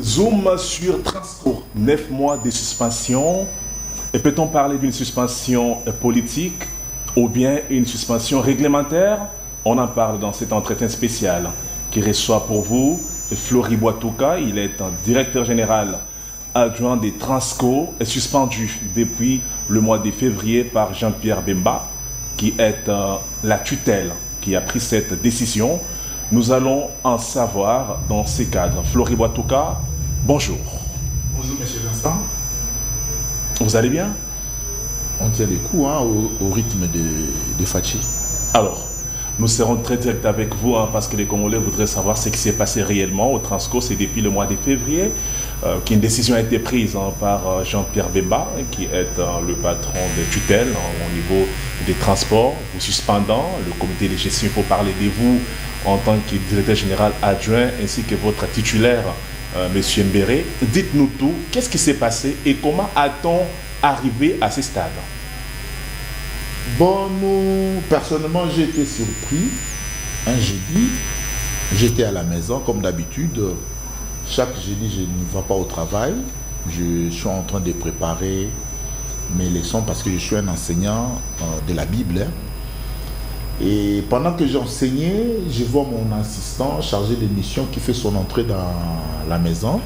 Zoom sur Transco, 9 mois de suspension. Et peut-on parler d'une suspension politique ou bien une suspension réglementaire? On en parle dans cet entretien spécial qui reçoit pour vous Flory Boitouka. Il est un directeur général adjoint des Transco, est suspendu depuis le mois de février par Jean-Pierre Bemba, qui est la tutelle qui a pris cette décision. Nous allons en savoir dans ces cadres. Flory Boitouka, bonjour. Bonjour, monsieur Vincent. Vous allez bien? On tient les coups au rythme de Fachi. Alors, nous serons très directs avec vous parce que les Congolais voudraient savoir ce qui s'est passé réellement au Transco. C'est depuis le mois de février qu'une décision a été prise par Jean-Pierre Bemba, qui est le patron de tutelle au niveau des transports, vous suspendant le comité de gestion. Il faut parler de vous en tant que directeur général adjoint ainsi que votre titulaire, M. Mbéré. Dites-nous tout, qu'est-ce qui s'est passé et comment a-t-on arrivé à ce stade? Bon, nous, personnellement, j'ai été surpris. Un jeudi, j'étais à la maison, comme d'habitude. Chaque jeudi, je ne vais pas au travail. Je suis en train de préparer mes leçons parce que je suis un enseignant de la Bible. Et pendant que j'enseignais, je vois mon assistant chargé de mission qui fait son entrée dans la maison.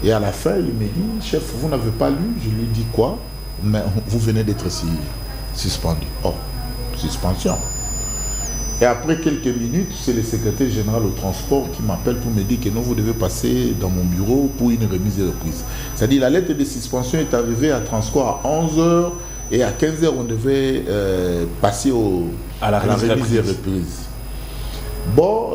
Et à la fin, il me dit, chef, vous n'avez pas lu? Je lui dis quoi? Mais vous venez d'être suspendu. Oh, suspension. Et après quelques minutes, c'est le secrétaire général au transport qui m'appelle pour me dire que non, vous devez passer dans mon bureau pour une remise et reprise. C'est-à-dire la lettre de suspension est arrivée à transport à 11h et à 15h, on devait passer à la remise et reprise. Bon,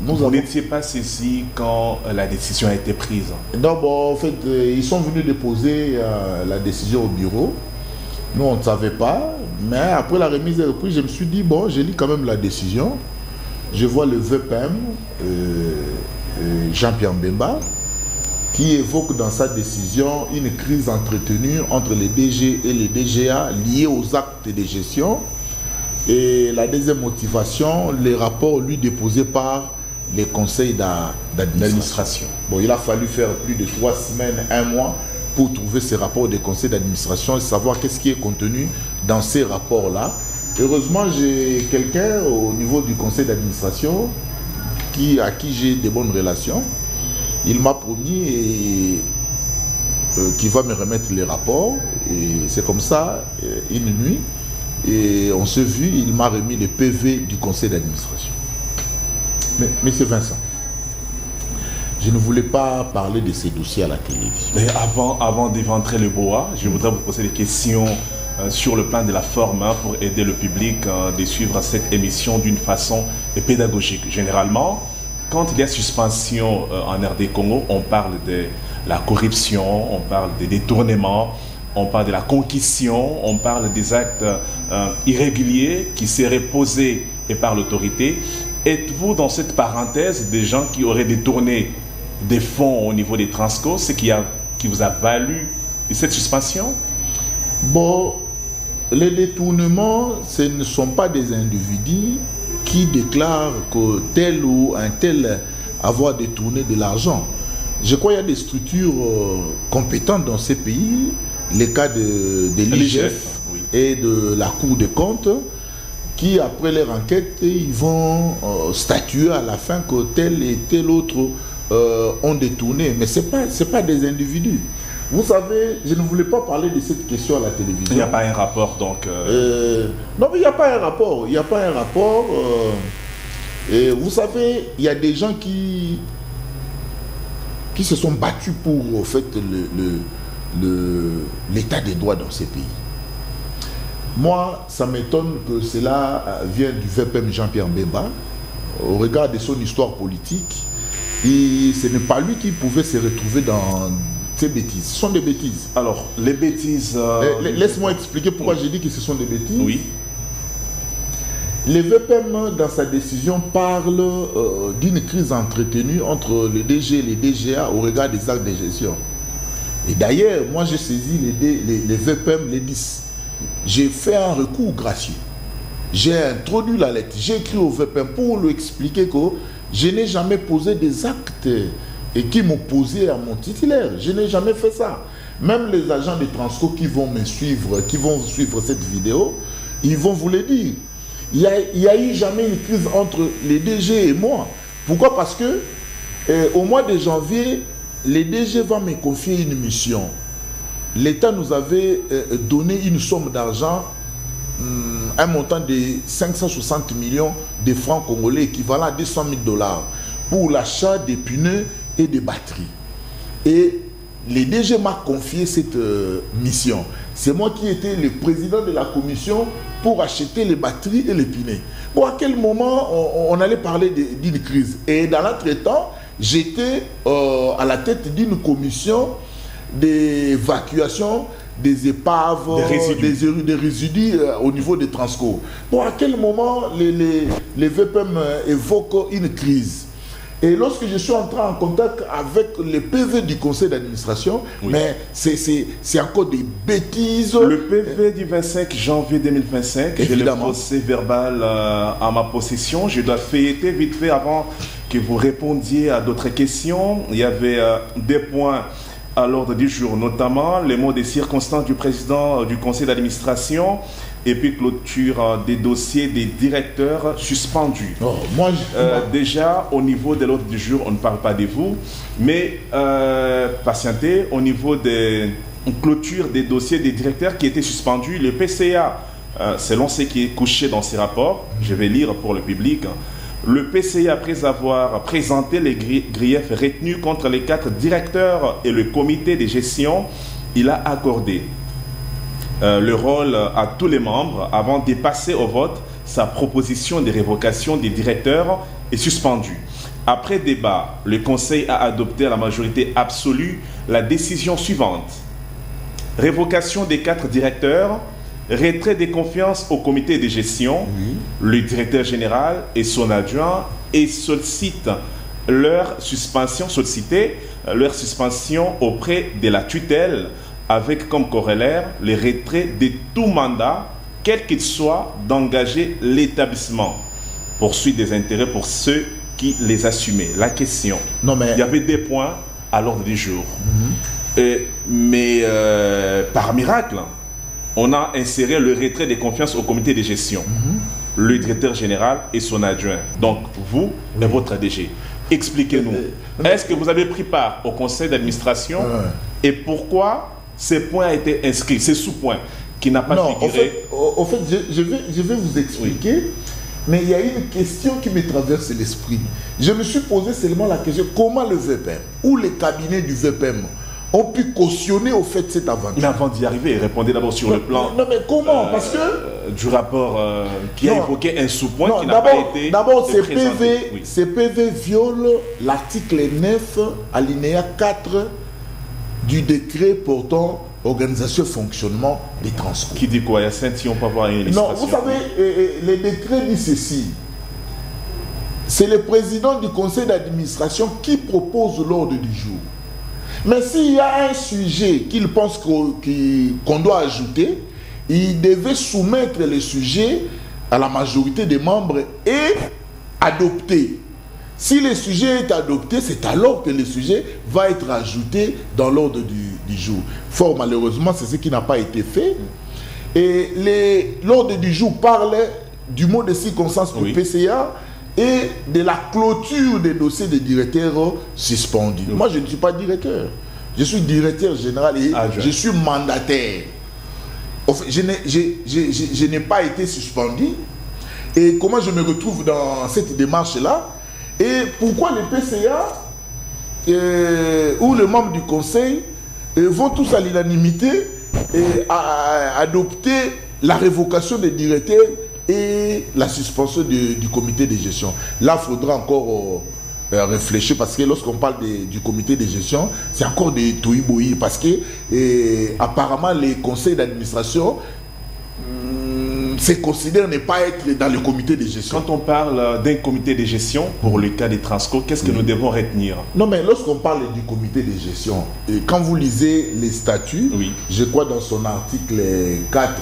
vous n'étiez pas saisi quand la décision a été prise? Non, bon, en fait, ils sont venus déposer la décision au bureau. Nous, on ne savait pas, mais après la remise et reprise, je me suis dit, bon, je lis quand même la décision. Je vois le VPM, Jean-Pierre Bemba, qui évoque dans sa décision une crise entretenue entre les DG et les DGA liés aux actes de gestion. Et la deuxième motivation, les rapports lui déposés par les conseils d'administration. Bon, il a fallu faire plus de 3 semaines, 1 mois pour trouver ces rapports des conseils d'administration et savoir qu'est-ce qui est contenu dans ces rapports-là. Heureusement, j'ai quelqu'un au niveau du conseil d'administration à qui j'ai de bonnes relations. Il m'a promis qu'il va me remettre les rapports. Et c'est comme ça, une nuit, et on s'est vu, il m'a remis le PV du conseil d'administration. Mais, monsieur Vincent, je ne voulais pas parler de ces dossiers à la télévision. Mais avant d'éventrer le bois, je voudrais vous poser des questions sur le plan de la forme pour aider le public de suivre cette émission d'une façon pédagogique. Généralement, quand il y a suspension en RD Congo, on parle de la corruption, on parle des détournements, on parle de la concussion, on parle des actes irréguliers qui seraient posés par l'autorité. Êtes-vous dans cette parenthèse des gens qui auraient détourné des fonds au niveau des Transco, ce qui vous a valu cette suspension? Bon, les détournements, ce ne sont pas des individus qui déclarent que tel ou un tel avoir détourné de l'argent. Je crois qu'il y a des structures compétentes dans ces pays, les cas de l'IGF oui, et de la Cour des comptes, qui après leur enquête, ils vont statuer à la fin que tel et tel autre ont détourné. Mais ce n'est pas des individus. Vous savez, je ne voulais pas parler de cette question à la télévision. Il n'y a pas un rapport donc Non, mais il n'y a pas un rapport. Il n'y a pas un rapport. Et vous savez, il y a des gens qui se sont battus pour en fait, l'état des droits dans ces pays. Moi, ça m'étonne que cela vient du VPM Jean-Pierre Bemba. Au regard de son histoire politique, ce n'est pas lui qui pouvait se retrouver dans ces bêtises. Ce sont des bêtises. Alors, les bêtises... Laisse-moi expliquer pourquoi j'ai dit que ce sont des bêtises. Oui. Le VPM, dans sa décision, parle d'une crise entretenue entre les DG et les DGA au regard des actes de gestion. Et d'ailleurs, moi j'ai saisi les VPM, les 10. J'ai fait un recours gracieux. J'ai introduit la lettre. J'ai écrit au VPM pour lui expliquer que je n'ai jamais posé des actes et qui m'opposait à mon titulaire. Je n'ai jamais fait ça. Même les agents de Transco qui vont me suivre, qui vont suivre cette vidéo, ils vont vous le dire. Il n'y a eu jamais une crise entre les DG et moi. Pourquoi? Parce que au mois de janvier, les DG vont me confier une mission. L'État nous avait donné une somme d'argent, un montant de 560 millions de francs congolais, équivalent à 200 000 $, pour l'achat des pneus et des batteries. Et les DG m'a confié cette mission. C'est moi qui étais le président de la commission pour acheter les batteries et les pneus. Bon, à quel moment on allait parler d'une crise? Et dans l'entretemps, j'étais à la tête d'une commission d'évacuation des épaves, des résidus au niveau des Transco. Bon, à quel moment les VPM évoquent une crise? Et lorsque je suis entré en contact avec le PV du conseil d'administration, oui, mais c'est encore des bêtises. Le PV du 25 janvier 2025, j'ai le procès verbal en ma possession. Je dois feuilleter vite fait avant que vous répondiez à d'autres questions. Il y avait des points à l'ordre du jour, notamment les mots des circonstances du président du conseil d'administration et puis clôture des dossiers des directeurs suspendus. Oh, déjà, au niveau de l'ordre du jour, on ne parle pas de vous, mais patientez, au niveau des clôtures des dossiers des directeurs qui étaient suspendus, le PCA, selon ce qui est couché dans ces rapports, je vais lire pour le public, le PCA, après avoir présenté les griefs retenus contre les 4 directeurs et le comité de gestion, il a accordé le rôle à tous les membres avant de passer au vote. Sa proposition de révocation des directeurs est suspendue. Après débat, le Conseil a adopté à la majorité absolue la décision suivante. Révocation des 4 directeurs, retrait des confiances au comité de gestion, le directeur général et son adjoint, et sollicite leur suspension auprès de la tutelle, avec comme corollaire le retrait de tout mandat, quel qu'il soit, d'engager l'établissement. Poursuite des intérêts pour ceux qui les assumaient. La question, il y avait des points à l'ordre du jour. Mais par miracle, on a inséré le retrait des confiances au comité de gestion, le directeur général et son adjoint. Donc, vous et votre DG. Expliquez-nous. Est-ce que vous avez pris part au conseil d'administration et pourquoi ce point a été inscrit, ce sous-point qui n'a pas figuré? En fait, je vais vous expliquer, mais il y a une question qui me traverse l'esprit. Je me suis posé seulement la question, comment le VPM ou les cabinets du VPM ont pu cautionner au fait cette aventure? Mais avant d'y arriver, répondez d'abord sur le plan parce que du rapport qui a évoqué un sous-point qui n'a pas été d'abord, ces PV violent l'article 9, alinéa 4 du décret portant organisation et fonctionnement des transports. Qui dit quoi? Il y a 5 si on peut avoir une illustration. Non, vous savez, le décret dit ceci. C'est le président du conseil d'administration qui propose l'ordre du jour. Mais s'il y a un sujet qu'il pense qu'on doit ajouter, il devait soumettre le sujet à la majorité des membres et adopter. Si le sujet est adopté, c'est alors que le sujet va être ajouté dans l'ordre du jour. Fort malheureusement, c'est ce qui n'a pas été fait. Et l'ordre du jour parle du mot de circonstance pour PCA et de la clôture des dossiers des directeurs suspendus. Moi, je ne suis pas directeur. Je suis directeur général et je suis mandataire. En fait, je n'ai pas été suspendu. Et comment je me retrouve dans cette démarche-là? Et pourquoi les PCA ou les membres du conseil vont tous à l'unanimité adopter la révocation des directeurs et la suspension du comité de gestion? Là, il faudra encore réfléchir, parce que lorsqu'on parle du comité de gestion, c'est encore des tohubohi, parce que apparemment les conseils d'administration se considèrent ne pas être dans le comité de gestion. Quand on parle d'un comité de gestion, pour le cas des Transco, qu'est-ce que nous devons retenir? Non, mais lorsqu'on parle du comité de gestion, quand vous lisez les statuts, je crois dans son article 4,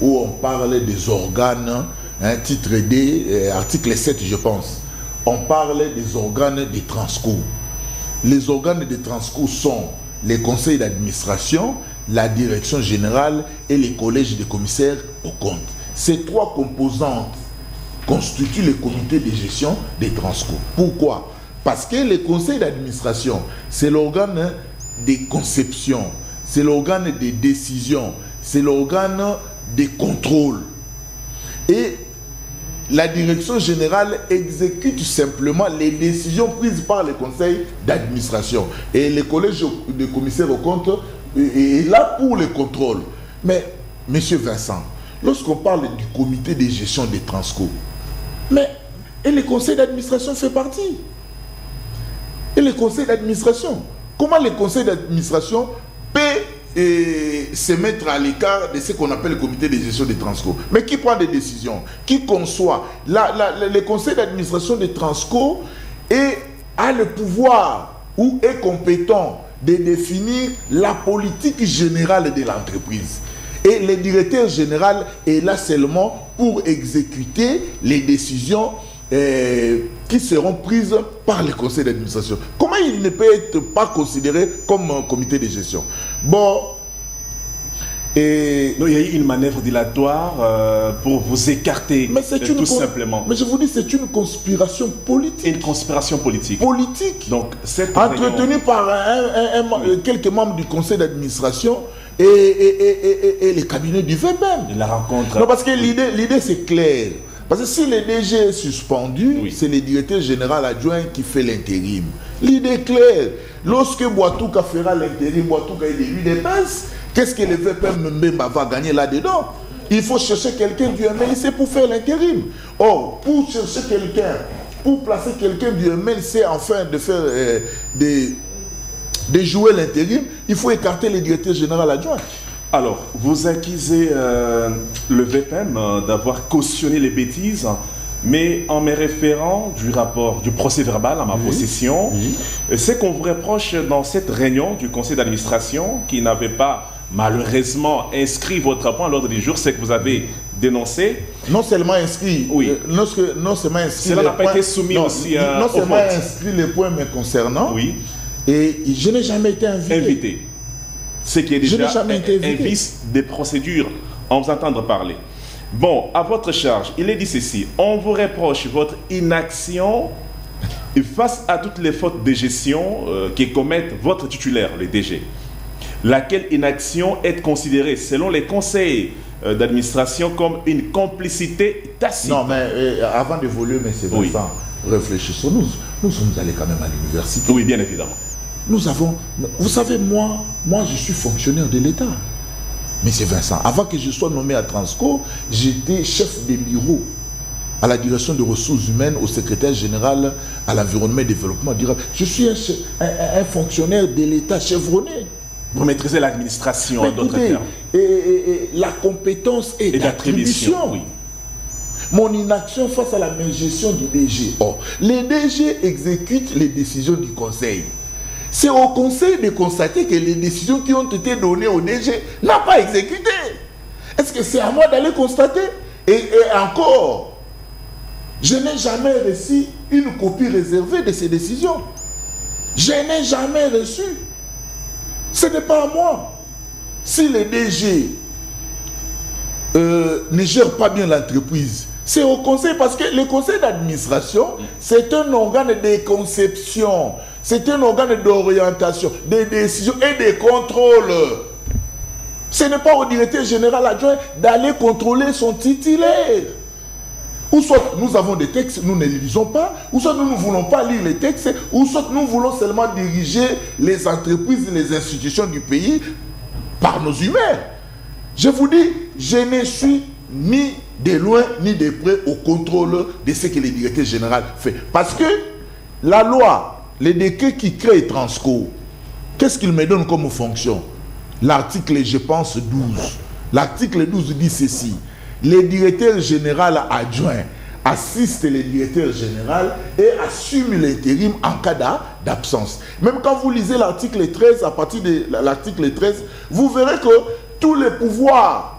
où on parle des organes, titre D, article 7, je pense, on parle des organes des Transco. les organes de Transco sont les conseils d'administration, la direction générale et les collèges des commissaires aux comptes. Ces trois composantes constituent le comité de gestion des Transco. Pourquoi? Parce que les conseils d'administration, c'est l'organe des conceptions, c'est l'organe des décisions, c'est l'organe des contrôles. Et la direction générale exécute simplement les décisions prises par les conseils d'administration. Et le collège des commissaires aux comptes est là pour le contrôle. Mais, monsieur Vincent, lorsqu'on parle du comité de gestion des Transco, et le conseil d'administration fait partie. Et le conseil d'administration, comment le conseil d'administration peut se mettre à l'écart de ce qu'on appelle le comité de gestion des Transco? Mais qui prend des décisions? Qui conçoit? Le conseil d'administration des Transco a le pouvoir ou est compétent de définir la politique générale de l'entreprise. Et le directeur général est là seulement pour exécuter les décisions qui seront prises par le conseil d'administration. Comment il ne peut être pas considéré comme un comité de gestion? Bon, donc, il y a eu une manœuvre dilatoire pour vous écarter, tout simplement. Mais je vous dis, c'est une conspiration politique. Une conspiration politique. Politique. Donc, cette entretenue par quelques membres du conseil d'administration et les cabinets du VPM. La rencontre. Non, parce que l'idée c'est clair. Parce que si le DG est suspendu, c'est le directeur général adjoint qui fait l'intérim. L'idée est claire. Lorsque Boitouka fera l'intérim, Boitouka est élu des pinces, qu'est-ce que le VPM Mbemba va gagner là-dedans? Il faut chercher quelqu'un du MLC pour faire l'intérim. Or, pour chercher quelqu'un, pour placer quelqu'un du MLC afin de faire de jouer l'intérim, il faut écarter le directeur général adjoint. Alors, vous accusez le VPM d'avoir cautionné les bêtises, mais en me référant du procès verbal à ma possession, c'est qu'on vous reproche dans cette réunion du conseil d'administration qui n'avait pas malheureusement inscrit votre point à l'ordre du jour, c'est que vous avez dénoncé. Non seulement inscrit, non seulement inscrit. Cela n'a pas été soumis aussi non seulement inscrit les points me concernant, et je n'ai jamais été invité. Ce qui est déjà un vice des procédures, en vous entendre parler. Bon, à votre charge, il est dit ceci. On vous reproche votre inaction face à toutes les fautes de gestion que commettent votre titulaire, le DG. Laquelle inaction est considérée, selon les conseils d'administration, comme une complicité tacite. Non, mais avant d'évoluer, M. Vincent, réfléchissons-nous. Nous sommes allés quand même à l'université. Oui, bien évidemment. Nous avons... Vous savez, moi je suis fonctionnaire de l'État. Monsieur Vincent, avant que je sois nommé à Transco, j'étais chef de bureau à la direction des ressources humaines, au secrétaire général à l'environnement et développement durable. Je suis un fonctionnaire de l'État chevronné. Vous maîtrisez l'administration, en d'autres termes. La compétence et l'attribution. Oui. Mon inaction face à la gestion du DG. Or, les DG exécutent les décisions du conseil. C'est au conseil de constater que les décisions qui ont été données au DG n'ont pas exécuté. Est-ce que c'est à moi d'aller constater? Et encore, je n'ai jamais reçu une copie réservée de ces décisions. Je n'ai jamais reçu. Ce n'est pas à moi. Si le DG ne gère pas bien l'entreprise, c'est au conseil, parce que le conseil d'administration, c'est un organe de conception, c'est un organe d'orientation, de décision et de contrôle. Ce n'est pas au directeur général adjoint d'aller contrôler son titulaire. Ou soit nous avons des textes, nous ne les lisons pas, ou soit nous ne voulons pas lire les textes, ou soit nous voulons seulement diriger les entreprises et les institutions du pays par nos humains. Je vous dis, je ne suis ni de loin ni de près au contrôle de ce que le directeur général fait. Parce que la loi, les décrets qui créent Transco, qu'est-ce qu'il me donne comme fonction? L'article, je pense, 12. L'article 12 dit ceci. Le directeur général adjoint assiste le directeur général et assume l'intérim en cas d'absence. Même quand vous lisez l'article 13, à partir de l'article 13, vous verrez que tous les pouvoirs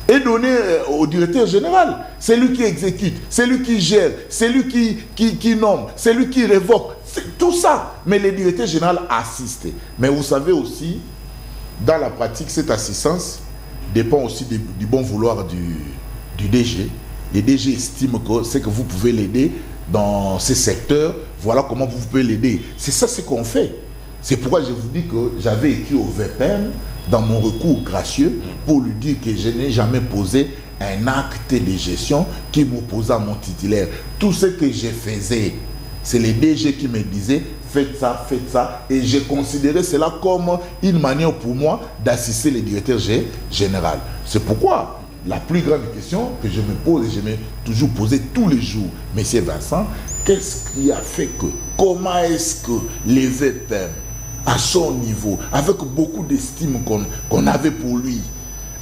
est donné au directeur général. C'est lui qui exécute, c'est lui qui gère, c'est lui qui nomme, c'est lui qui révoque. tout ça. Mais le directeur général assiste. Mais vous savez aussi, dans la pratique, cette assistance dépend aussi du bon vouloir du DG. Les DG estiment que c'est que vous pouvez l'aider dans ces secteurs, voilà comment vous pouvez l'aider. C'est ça ce qu'on fait. C'est pourquoi je vous dis que j'avais écrit au VPM dans mon recours gracieux pour lui dire que je n'ai jamais posé un acte de gestion qui m'opposait à mon titulaire. Tout ce que je faisais, c'est les DG qui me disaient faites ça, et j'ai considéré cela comme une manière pour moi d'assister le directeur général. C'est pourquoi la plus grande question que je me pose, et je me toujours posé tous les jours, Monsieur Vincent, qu'est-ce qui a fait que, comment est-ce que les VPM, à son niveau, avec beaucoup d'estime qu'on avait pour lui,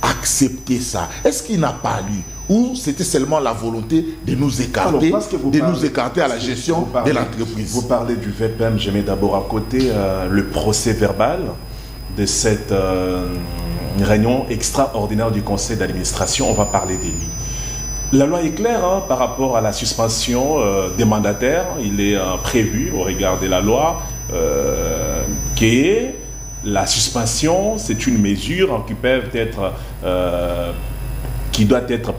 accepter ça? Est-ce qu'il n'a pas lu? Ou c'était seulement la volonté de nous écarter, nous écarter à la gestion de l'entreprise? Vous parlez du VPM, je mets d'abord à côté le procès verbal de cette réunion extraordinaire du conseil d'administration. On va parler de lui. La loi est claire par rapport à la suspension des mandataires. Il est prévu au regard de la loi que la suspension, c'est une mesure qui peut être qui doit être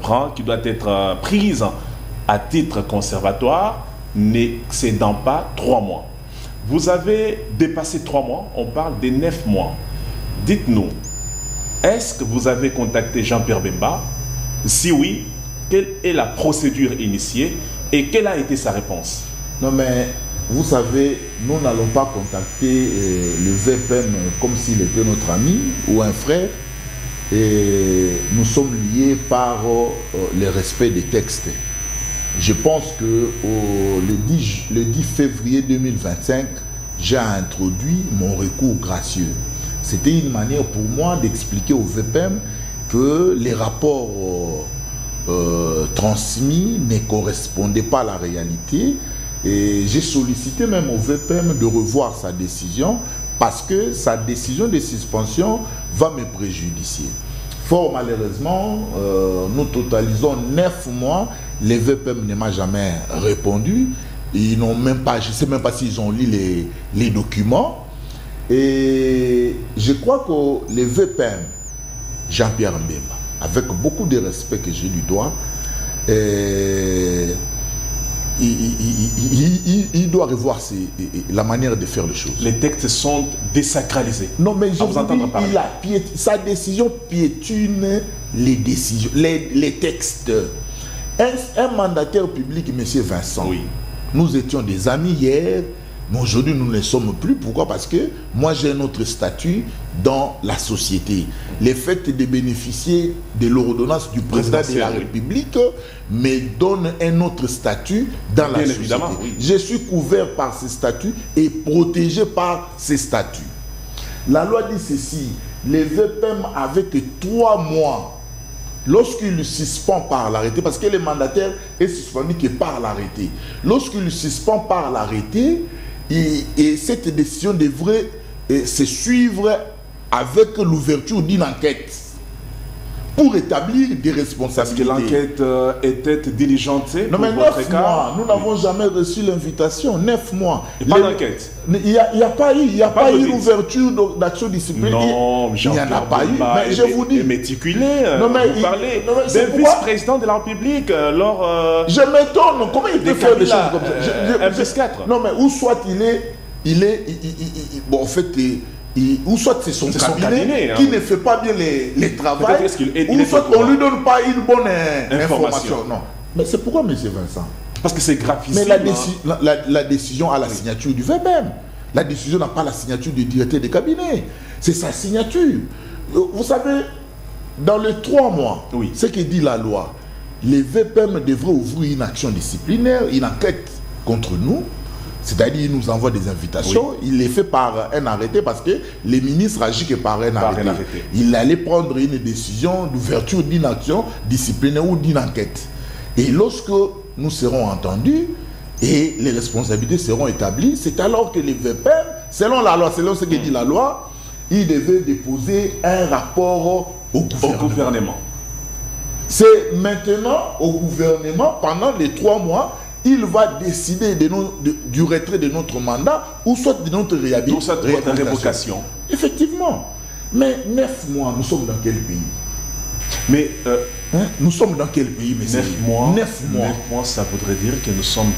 prise à titre conservatoire, n'excédant pas 3 mois. Vous avez dépassé 3 mois, on parle de 9 mois. Dites-nous, est-ce que vous avez contacté Jean-Pierre Bemba? Si oui, quelle est la procédure initiée et quelle a été sa réponse? Non mais, vous savez, nous n'allons pas contacter le VPM comme s'il était notre ami ou un frère. Et nous sommes liés par le respect des textes. Je pense que le 10 février 2025, j'ai introduit mon recours gracieux. C'était une manière pour moi d'expliquer au VPM que les rapports transmis ne correspondaient pas à la réalité. Et j'ai sollicité même au VPM de revoir sa décision parce que sa décision de suspension va me préjudicier. Fort malheureusement, nous totalisons 9 mois. Les VPM ne m'a jamais répondu. Ils n'ont même pas, je ne sais même pas s'ils ont lu les documents. Et je crois que les VPM, Jean-Pierre Mbemba, avec beaucoup de respect que je lui dois, il doit revoir la manière de faire les choses. Les textes sont désacralisés. Non, mais je vous dis, sa décision piétine les décisions, les textes. Un mandataire public, M. Vincent, oui. Nous étions des amis hier, mais aujourd'hui nous ne le sommes plus. Pourquoi? Parce que moi j'ai un autre statut dans la société. Le fait de bénéficier de l'ordonnance du président de la République me donne un autre statut dans la société. Oui. Je suis couvert par ce statut et protégé par ce statut. La loi dit ceci, les VPM avec 3 mois, lorsqu'il le suspend par l'arrêté, parce que le mandataire est suspendu que par l'arrêté, lorsqu'il le suspend par l'arrêté, et cette décision devrait se suivre avec l'ouverture d'une enquête pour établir des responsabilités. Parce que l'enquête était diligentée. Non, mais 9 mois, nous n'avons jamais reçu l'invitation. 9 mois. Et pas d'enquête. Il n'y a pas eu l'ouverture d'action disciplinaire. Non, il n'y en a pas eu. Mais je vous dis. Méticulé. Vous parlez d'un vice-président de la République lors. Je m'étonne. Comment il peut faire des choses comme ça? Un plus 4. Non, mais ou soit bon, en fait, ou soit c'est son cabinet qui ne fait pas bien les travaux, ou soit on ne lui donne pas une bonne information. Non. Mais c'est pourquoi, M. Vincent? Parce que c'est gravissime. Mais la décision a la signature du VPM. La décision n'a pas la signature du directeur de cabinet. C'est sa signature. Vous savez, dans les 3 mois, oui. Ce que dit la loi, les VPM devraient ouvrir une action disciplinaire, une enquête contre nous. C'est-à-dire qu'il nous envoie des invitations, oui. Il les fait par un arrêté parce que les ministres agissent que par un arrêté. Il allait prendre une décision d'ouverture d'une action disciplinaire ou d'une enquête. Et lorsque nous serons entendus et les responsabilités seront établies, c'est alors que les VPM, selon la loi, selon ce que dit la loi, ils devaient déposer un rapport au gouvernement. C'est maintenant au gouvernement, pendant les 3 mois, il va décider du retrait de notre mandat ou soit de notre révocation. Effectivement. Mais 9 mois, nous sommes dans quel pays? Mais nous sommes dans quel pays, messieurs? 9 mois. 9 mois, ça voudrait dire que nous sommes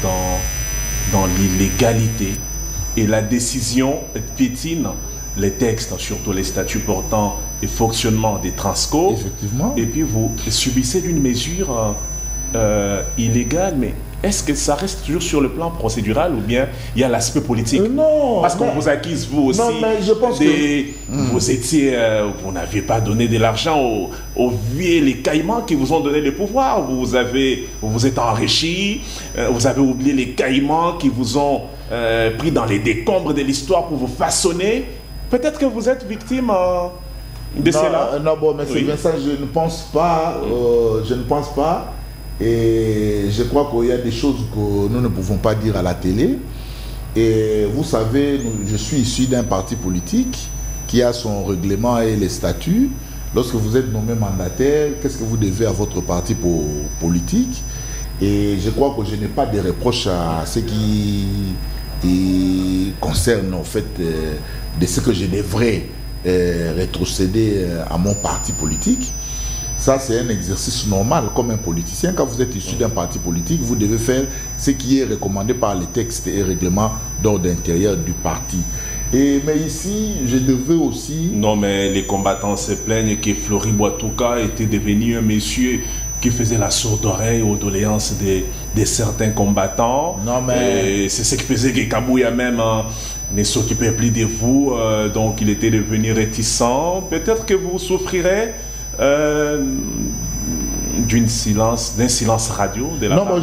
dans l'illégalité et la décision piétine les textes, surtout les statuts portant le fonctionnement des Transco. Effectivement. Et puis vous subissez d'une mesure illégale, mais est-ce que ça reste toujours sur le plan procédural ou bien il y a l'aspect politique? Non. Parce qu'on vous accuse, vous aussi, je pense vous n'aviez pas donné de l'argent aux vieux, les caïmans qui vous ont donné le pouvoir. Vous vous êtes enrichi, vous avez oublié les caïmans qui vous ont pris dans les décombres de l'histoire pour vous façonner. Peut-être que vous êtes victime de cela. Non, bon, mais oui. Vincent, je ne pense pas. Et je crois qu'il y a des choses que nous ne pouvons pas dire à la télé. Et vous savez, je suis issu d'un parti politique qui a son règlement et les statuts. Lorsque vous êtes nommé mandataire, qu'est-ce que vous devez à votre parti politique? Et je crois que je n'ai pas de reproches à ce qui concerne en fait de ce que je devrais rétrocéder à mon parti politique. Ça, c'est un exercice normal comme un politicien. Quand vous êtes issu d'un parti politique, vous devez faire ce qui est recommandé par les textes et règlements d'ordre intérieur du parti. Mais ici, je devais aussi... Non, mais les combattants se plaignent que Flori Boitouka était devenu un monsieur qui faisait la sourde oreille aux doléances de certains combattants. Non, mais... C'est ce qui faisait que Kabouya même ne s'occupait plus de vous, donc il était devenu réticent. Peut-être que vous souffrirez d'un silence radio de la part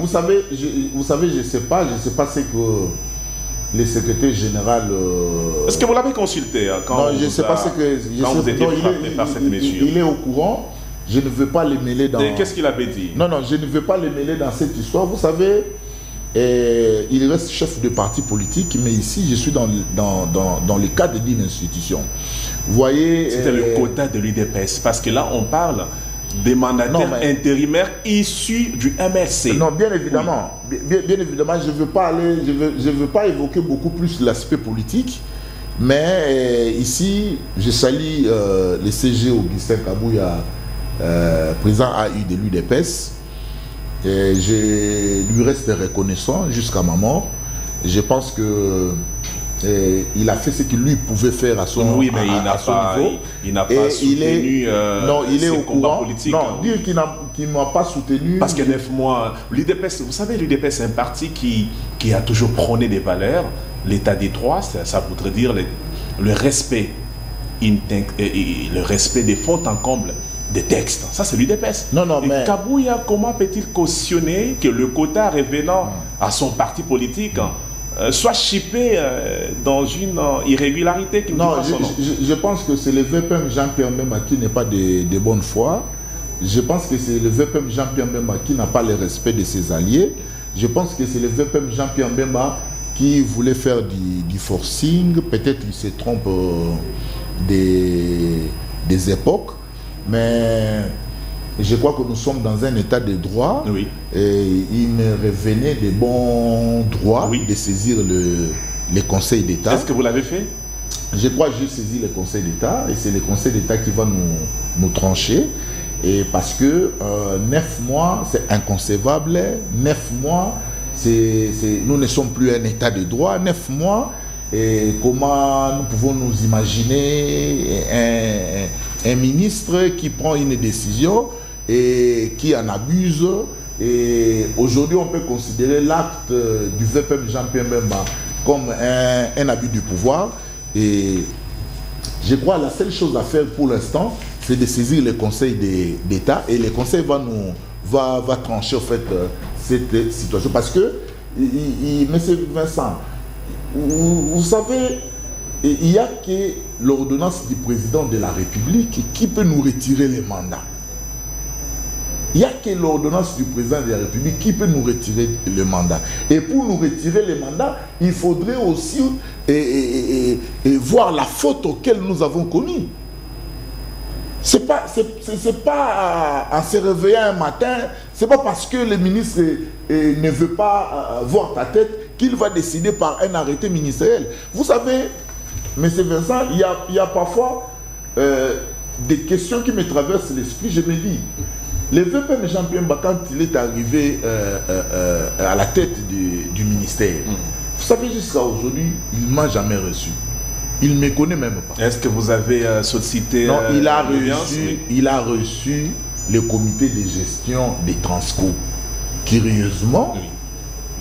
vous savez, je sais pas ce que le secrétaire général... Est-ce que vous l'avez consulté quand non, je ne sais pas ce que... vous étiez frappé par cette mesure? Il est au courant. Je ne veux pas les mêler dans... Qu'est-ce qu'il avait dit? Non, je ne veux pas les mêler dans cette histoire. Vous savez, il reste chef de parti politique, mais ici, je suis dans le cadre d'une institution. Vous voyez... C'était le quota de l'UDPS, parce que là, on parle des mandataires intérimaires issus du MLC. Non, bien évidemment. Oui. Bien évidemment, je ne veux pas évoquer beaucoup plus l'aspect politique, mais ici, je salue le CG Augustin Kabouya, président AI de l'UDPS. Je lui reste reconnaissant jusqu'à ma mort. Je pense que il a fait ce qu'il lui pouvait faire à son niveau. Oui, mais il n'a pas soutenu il est au courant. Politique. Non, dire qu'il ne m'a pas soutenu. Parce que 9 mois, l'UDPS, vous savez, l'UDPS c'est un parti qui a toujours prôné des valeurs. L'état des droits, ça voudrait dire le respect des fonds en comble des textes. Ça, c'est l'UDPS. Mais... Kabouya, comment peut-il cautionner que le quota revenant à son parti politique soit chippé dans une irrégularité qui je pense que c'est le VPM Jean-Pierre Mbemba qui n'est pas de bonne foi. Je pense que c'est le VPM Jean-Pierre Mbemba qui n'a pas le respect de ses alliés. Je pense que c'est le VPM Jean-Pierre Mbemba qui voulait faire du forcing. Peut-être qu'il se trompe des époques. Mais je crois que nous sommes dans un état de droit. Oui. Et il me revenait de bons droits de saisir le Conseil d'État. Est-ce que vous l'avez fait? Je crois que j'ai saisi le Conseil d'État et c'est le Conseil d'État qui va nous trancher. Et parce que 9 mois, c'est inconcevable. 9 mois, nous ne sommes plus un état de droit. 9 mois, et comment nous pouvons nous imaginer un ministre qui prend une décision et qui en abuse. Et aujourd'hui, on peut considérer l'acte du VPM Jean-Pierre Mbemba comme un abus du pouvoir. Et je crois que la seule chose à faire pour l'instant, c'est de saisir le Conseil d'État et le Conseil va trancher en fait cette situation. Parce que, monsieur Vincent, vous savez, il n'y a que l'ordonnance du président de la République qui peut nous retirer les mandats. Il n'y a que l'ordonnance du président de la République qui peut nous retirer le mandat. Et pour nous retirer les mandats, il faudrait aussi voir la faute auquel nous avons commis. C'est pas en se réveillant un matin, C'est pas parce que le ministre ne veut pas voir ta tête qu'il va décider par un arrêté ministériel. Vous savez, M. Vincent, il y a parfois des questions qui me traversent l'esprit. Je me dis, le VPM Jean-Pierre Mbemba, quand il est arrivé à la tête du ministère, vous savez, jusqu'à aujourd'hui, il ne m'a jamais reçu. Il ne me connaît même pas. Est-ce que vous avez sollicité... Non, il a reçu le comité de gestion des Transco. Curieusement, oui.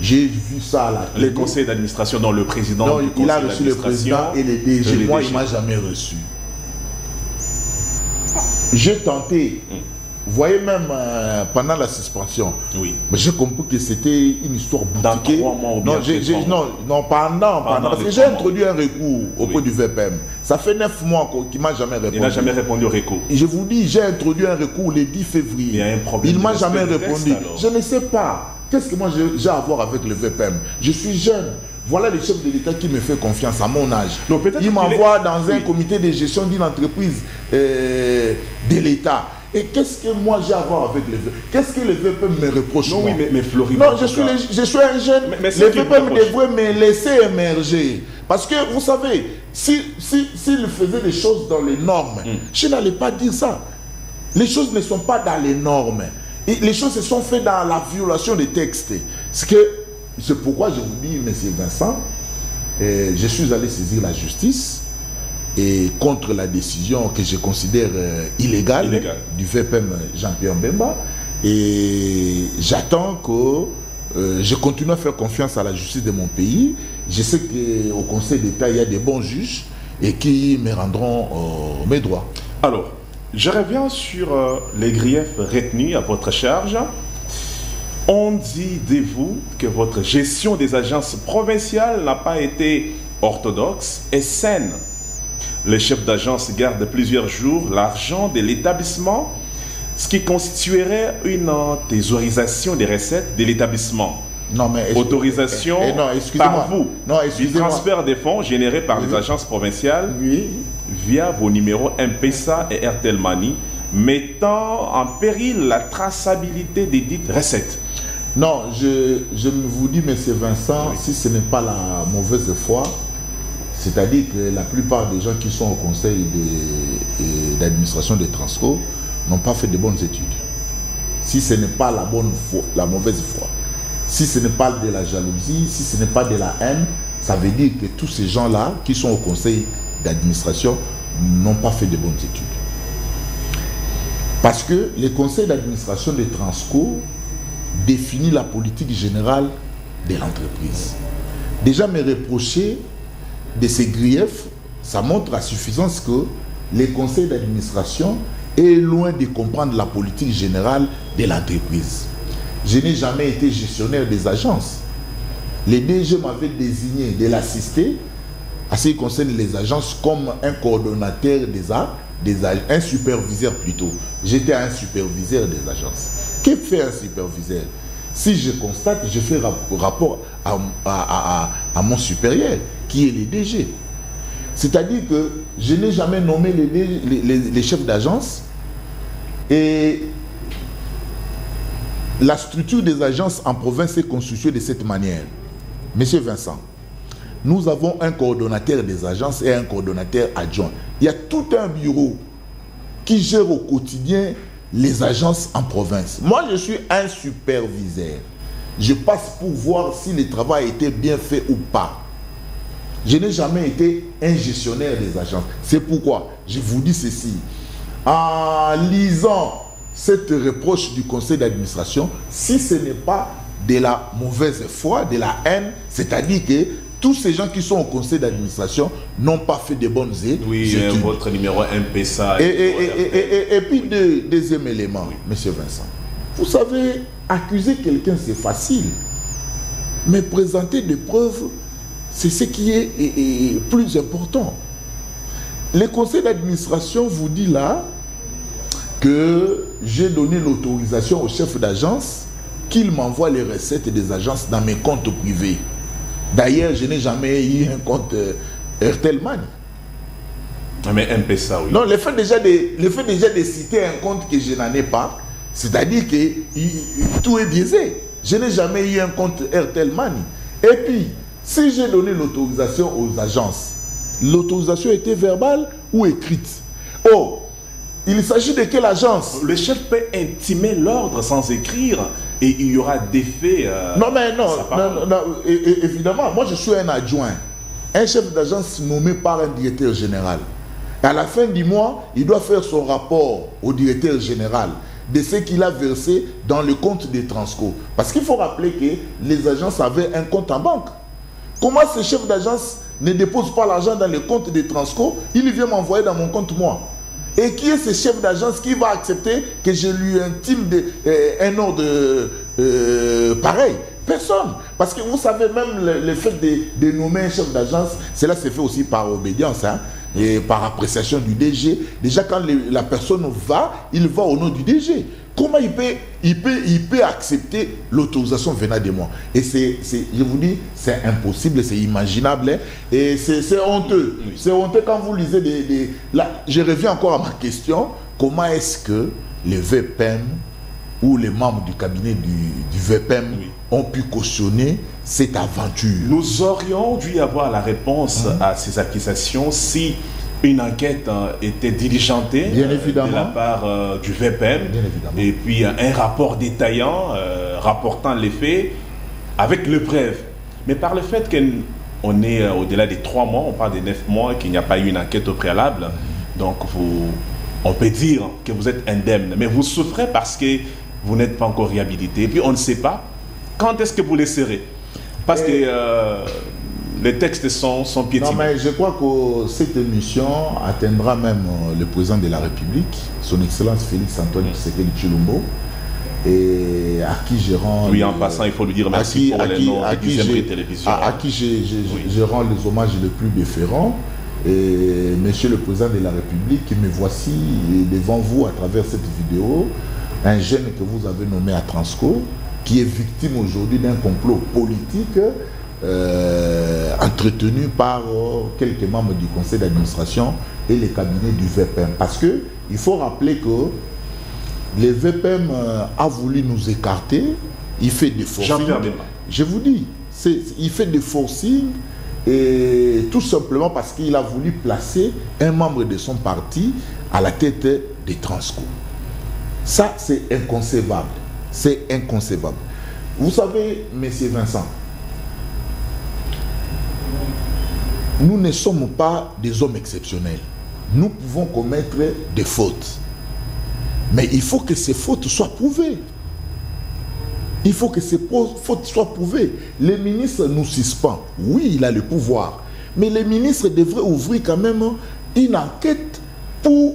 J'ai vu ça à la télé. Les conseils d'administration, dont le président du conseil il a reçu le président et les DG. Moi, il ne m'a jamais reçu. J'ai tenté... Vous voyez, même pendant la suspension, oui. J'ai compris que c'était une histoire boutiquée. Dans 3 mois ou bien non, pendant parce que j'ai introduit un recours auprès du VPM. Ça fait 9 mois qu'il ne m'a jamais répondu. Il n'a jamais répondu au recours. Et je vous dis, j'ai introduit un recours le 10 février. Il y a un problème. Il ne m'a jamais répondu. Je ne sais pas. Qu'est-ce que moi j'ai à voir avec le VPM? Je suis jeune. Voilà le chef de l'État qui me fait confiance à mon âge. Donc, il m'envoie dans un comité de gestion d'une entreprise de l'État. Et qu'est-ce que moi j'ai à voir avec le VPM? Qu'est-ce que le VPM me reproche? Non, oui, mais Floride. Non, je suis un jeune. Mais le VPM devrait me laisser émerger. Parce que, vous savez, s'il faisait des choses dans les normes, je n'allais pas dire ça. Les choses ne sont pas dans les normes. Et les choses se sont faites dans la violation des textes. C'est pourquoi je vous dis, M. Vincent, je suis allé saisir la justice et contre la décision que je considère illégale du VPM Jean-Pierre Mbemba. Et j'attends que je continue à faire confiance à la justice de mon pays. Je sais qu'au Conseil d'État, il y a des bons juges et qui me rendront mes droits. Alors, je reviens sur les griefs retenus à votre charge. On dit de vous que votre gestion des agences provinciales n'a pas été orthodoxe et saine. Les chefs d'agence gardent plusieurs jours l'argent de l'établissement, ce qui constituerait une thésaurisation des recettes de l'établissement. Non, mais autorisation par vous du transfert des fonds générés par les agences provinciales via vos numéros M-Pesa et Airtel Money, mettant en péril la traçabilité des dites recettes. Non, je vous dis, M. Vincent, si ce n'est pas la mauvaise foi, c'est-à-dire que la plupart des gens qui sont au conseil d'administration des Transco n'ont pas fait de bonnes études. Si ce n'est pas la mauvaise foi, si ce n'est pas de la jalousie, si ce n'est pas de la haine, ça veut dire que tous ces gens-là qui sont au conseil d'administration n'ont pas fait de bonnes études. Parce que le conseil d'administration des Transco définit la politique générale de l'entreprise. Déjà, me reprocher de ces griefs, ça montre à suffisance que le conseil d'administration est loin de comprendre la politique générale de l'entreprise. Je n'ai jamais été gestionnaire des agences. Les DG m'avaient désigné de l'assister à ce qui concerne les agences comme un coordonnateur un superviseur plutôt. J'étais un superviseur des agences. Que fait un superviseur? Si je constate, je fais rapport à mon supérieur, qui est le DG. C'est-à-dire que je n'ai jamais nommé les chefs d'agence et la structure des agences en province est constituée de cette manière. Monsieur Vincent, nous avons un coordonnateur des agences et un coordonnateur adjoint. Il y a tout un bureau qui gère au quotidien les agences en province. Moi, je suis un superviseur. Je passe pour voir si le travail a été bien fait ou pas. Je n'ai jamais été un gestionnaire des agences. C'est pourquoi je vous dis ceci. En lisant cette reproche du conseil d'administration, si ce n'est pas de la mauvaise foi, de la haine, c'est-à-dire que tous ces gens qui sont au conseil d'administration n'ont pas fait de bonnes études. Oui, votre numéro M-Pesa. Et puis, deuxième élément, Monsieur Vincent. Vous savez, accuser quelqu'un, c'est facile. Mais présenter des preuves, c'est ce qui est plus important. Le conseil d'administration vous dit là que j'ai donné l'autorisation au chef d'agence qu'il m'envoie les recettes des agences dans mes comptes privés. D'ailleurs, je n'ai jamais eu un compte Airtel Money. Mais M-Pesa, oui. Non, le fait déjà de citer un compte que je n'en ai pas, C'est-à-dire que tout est biaisé. Je n'ai jamais eu un compte Airtel Money. Et puis, si j'ai donné l'autorisation aux agences, l'autorisation était verbale ou écrite? Oh, il s'agit de quelle agence? Le chef peut intimer l'ordre sans écrire et il y aura des faits. Non, mais non, évidemment, moi je suis un adjoint, un chef d'agence nommé par un directeur général. À la fin du mois, il doit faire son rapport au directeur général de ce qu'il a versé dans le compte des Transco. Parce qu'il faut rappeler que les agences avaient un compte en banque. Comment ce chef d'agence ne dépose pas l'argent dans le compte des Transco? Il vient m'envoyer dans mon compte moi. Et qui est ce chef d'agence qui va accepter que je lui intime un ordre pareil? Personne. Parce que vous savez, même le fait de nommer un chef d'agence, cela se fait aussi par obédience, hein, et par appréciation du DG. Déjà, quand la personne va, il va au nom du DG. Comment il peut accepter l'autorisation venant de moi? Et je vous dis, c'est impossible, c'est imaginable, hein, et c'est honteux. Oui. C'est honteux quand vous lisez Là, je reviens encore à ma question. Comment est-ce que les VPM ou les membres du cabinet du VPM ont pu cautionner cette aventure? Nous aurions dû avoir la réponse à ces accusations si une enquête était diligentée de la part du VPM et puis un rapport détaillant rapportant les faits avec le preuve. Mais par le fait qu'on est au-delà des 3 mois, on parle des 9 mois, qu'il n'y a pas eu une enquête au préalable, donc on peut dire que vous êtes indemne, mais vous souffrez parce que vous n'êtes pas encore réhabilité. Et puis on ne sait pas quand est-ce que vous les serez. Parce que les textes sont piétinés. Non, mais je crois que cette émission atteindra même le président de la République, son Excellence Félix Antoine Tshisekedi Tshilombo, et à qui je rends... Oui, en passant, il faut lui dire merci pour les noms de Dizembre Télévision. À qui je rends les hommages les plus déférents. Et Monsieur le Président de la République, me voici devant vous à travers cette vidéo, un jeune que vous avez nommé à Transco, qui est victime aujourd'hui d'un complot politique entretenu par quelques membres du conseil d'administration et les cabinets du VPM. Parce que il faut rappeler que le VPM a voulu nous écarter, il fait des forcing. Je vous dis, il fait des forcing, et tout simplement parce qu'il a voulu placer un membre de son parti à la tête des Transco. Ça, c'est inconcevable. C'est inconcevable. Vous savez, Monsieur Vincent, nous ne sommes pas des hommes exceptionnels. Nous pouvons commettre des fautes. Mais il faut que ces fautes soient prouvées. Il faut que ces fautes soient prouvées. Le ministre nous suspend. Oui, il a le pouvoir. Mais le ministre devrait ouvrir quand même une enquête pour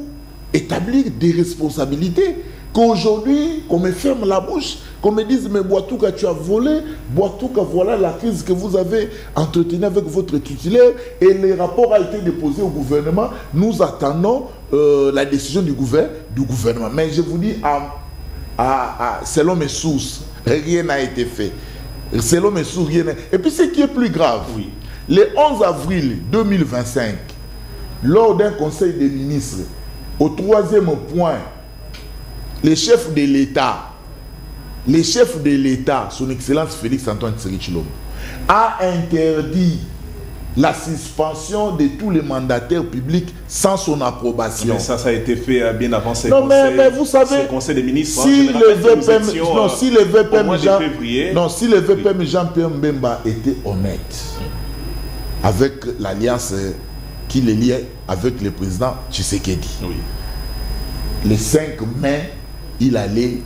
établir des responsabilités. Qu'aujourd'hui, qu'on me ferme la bouche, qu'on me dise, mais Boitouka, tu as volé, Boitouka, voilà la crise que vous avez entretenue avec votre titulaire, et le rapport a été déposé au gouvernement. Nous attendons la décision du gouvernement. Mais je vous dis, selon mes sources, rien n'a été fait. Selon mes sources, rien n'a... Et puis ce qui est plus grave, le 11 avril 2025, lors d'un conseil des ministres, au 3e point, le chef de l'État, son Excellence Félix Antoine Tshisekedi Tshilombo, a interdit la suspension de tous les mandataires publics sans son approbation. Mais ça a été fait bien avant ces conseils des ministres. Si le VPM Jean-Pierre Mbemba était honnête avec l'alliance qui le liait avec le président Tshisekedi, le 5 mai, il allait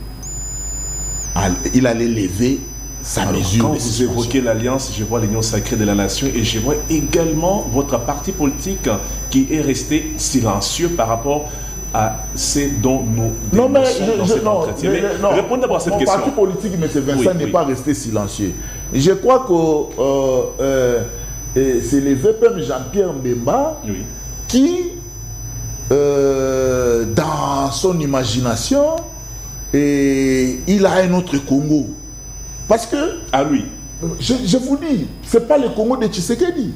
lever sa mesure. Quand vous évoquez l'alliance, je vois l'Union sacrée de la nation et je vois également votre parti politique qui est resté silencieux par rapport à ce dont nous dénonçons dans cet entretien. Répondez d'abord à cette question. Mon parti politique, M. Vincent, n'est pas resté silencieux. Je crois que c'est le VPM Jean-Pierre Mbemba qui, dans son imagination, il a un autre Congo. Parce que, je vous dis, ce n'est pas le Congo de Tshisekedi.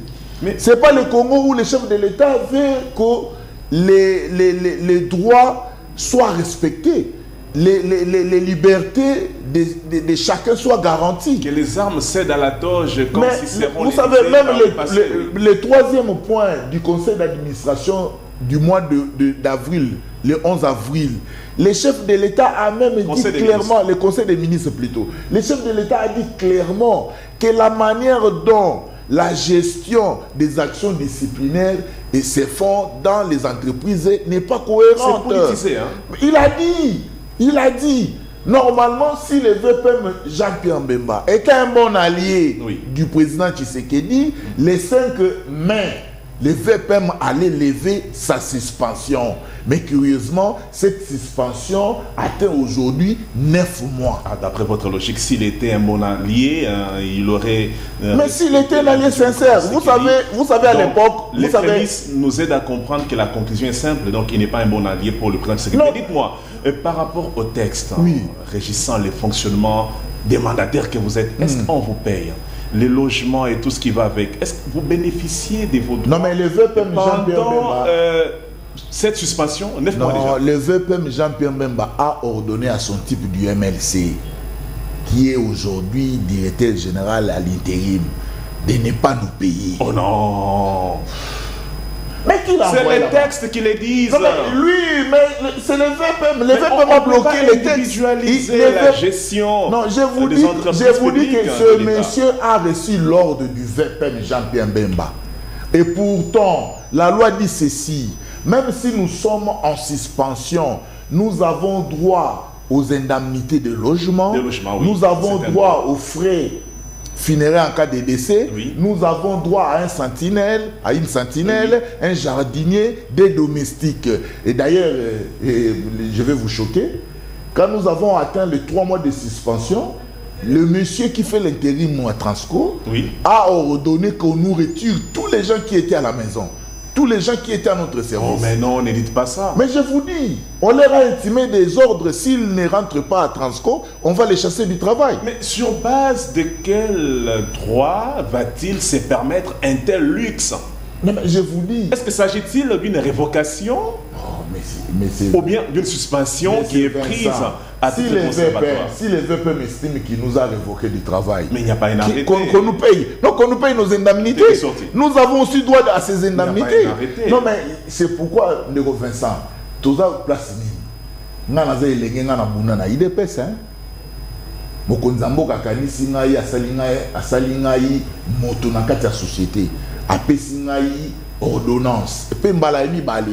Ce n'est pas le Congo où le chef de l'État veut que les droits soient respectés. les libertés de chacun soient garanties. Que les armes cèdent à la toge comme Mais si seront vous savez, même passé. le troisième point du conseil d'administration du mois d'avril, le 11 avril, le chef de l'État a même dit clairement, le conseil des ministres plutôt, le chef de l'État a dit clairement que la manière dont la gestion des actions disciplinaires et se font dans les entreprises n'est pas cohérente. C'est politisé, hein? Il a dit, normalement, si le VPM Jean-Pierre Mbemba était un bon allié du président Tshisekedi, les 5 mai, le VPM allait lever sa suspension. Mais curieusement, cette suspension atteint aujourd'hui 9 mois. D'après votre logique, s'il était un bon allié, il aurait... mais s'il était un allié sincère, vous savez à l'époque... Les prémices nous aident à comprendre que la conclusion est simple, donc il n'est pas un bon allié pour le président Tshisekedi. Dites-moi, par rapport au texte régissant le fonctionnement des mandataires que vous êtes, est-ce qu'on vous paye les logements et tout ce qui va avec? Est-ce que vous bénéficiez de vos droits? Non, mais le VPM Jean-Pierre Mbemba... cette suspension, 9 mois déjà. Le VPM Jean-Pierre Mbemba a ordonné à son type du MLC, qui est aujourd'hui directeur général à l'intérim, de ne pas nous payer. Oh non! Mais qui l'a C'est les textes qui les disent. Non, mais lui, mais c'est le VPM. Le VPM a bloqué les textes. Individualiser la gestion. Non, je vous dis que ce monsieur a reçu l'ordre du VPM Jean-Pierre Mbemba. Et pourtant, la loi dit ceci. Même si nous sommes en suspension, nous avons droit aux indemnités de logement, nous avons droit aux frais funéraires en cas de décès, nous avons droit à une sentinelle, un jardinier, des domestiques. Et d'ailleurs, je vais vous choquer, quand nous avons atteint les 3 mois de suspension, le monsieur qui fait l'intérim à Transco a ordonné qu'on nous retire tous les gens qui étaient à la maison. Tous les gens qui étaient à notre service. Oh, mais non, ne dites pas ça. Mais je vous dis, on leur a intimé des ordres. S'ils ne rentrent pas à Transco, on va les chasser du travail. Mais sur base de quel droit va-t-il se permettre un tel luxe? Non, mais je vous dis... Est-ce que s'agit-il d'une révocation ou bien d'une suspension qui est prise à titre conservatoire? Si les VPM estiment qu'il nous a révoqué du travail, mais il n'y a pas un arrêté. Qu'on nous paye. Non, qu'on nous paye nos indemnités. Nous avons aussi droit à ces indemnités. Non, mais c'est pourquoi, Nego Vincent, tout ça place nana za elenge ngana bunana IDPS hein. Mokonzambo kakanisi ngai asali ngai moto na kati ya société. Apesi ngai ordonnance. Pe mbala mi balé.